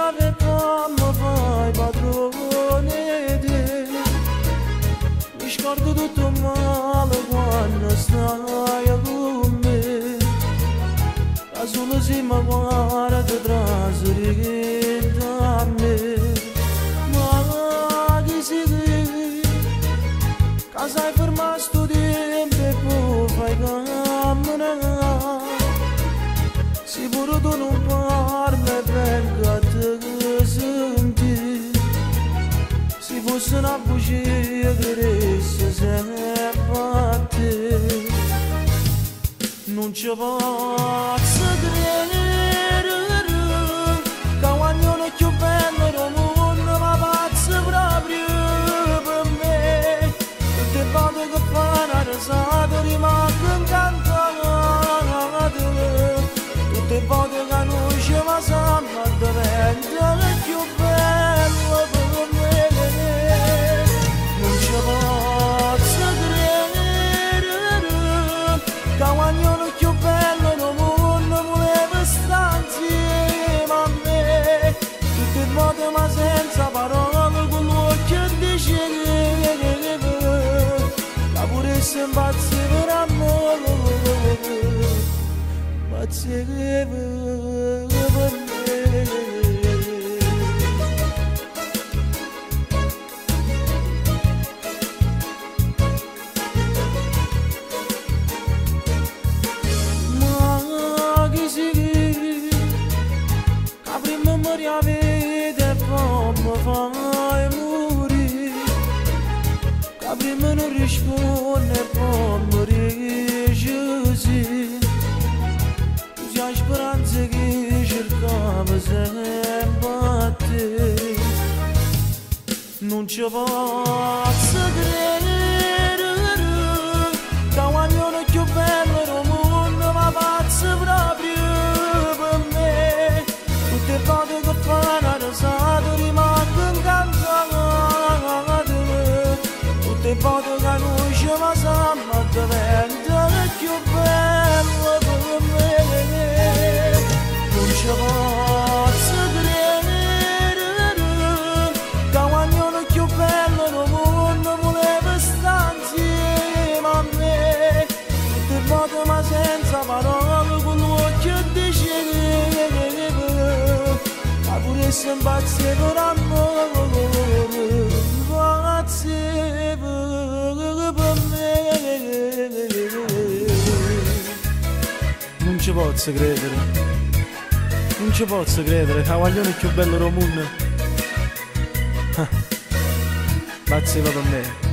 avevamo vai padrone te, mi scordo tutto male quando stai con me, da solo si mi guarda trasri da me, ma chi si vede, che sai fermare sto tempo e poi fai camminare. Sicuro tu non parli perché te senti. Se fosse una bugia cresce sempre a te. Non ci posso credere che ognuno è più bello del mondo, ma pazzo proprio per me. Tutte le volte che fa una risata rimango incantato. Tutte le volte che non ci va sempre diventa più bello per me. Non ci posso credere che ognuno è più bello del mondo voleva stare insieme a me. Tutte le volte ma senza parole con l'occhio diceva che pure se impazzi per amore. Impazzire per me. Ma chi si dice che prima mi riavete e poi mi fai morire, che prima non risponde e poi mi dice sì. A speranza che cercava sempre a te. Non ci posso credere che ognuno è più bello del mondo, ma pazzo proprio per me. Tutte le volte che fa una risata rimango incantato. Tutte le volte che non ci va sempre diventa più bello per me. Non ci posso credere che ognuno è più bello del mondo voleva stare insieme a me. Tutte le volte ma senza parole con l'occhio diceva che pure se impazzi per amore, impazzi per me. Non ci posso credere. Non ci posso credere, che Cavaglione è più bello del mondo. Bazzeva per me.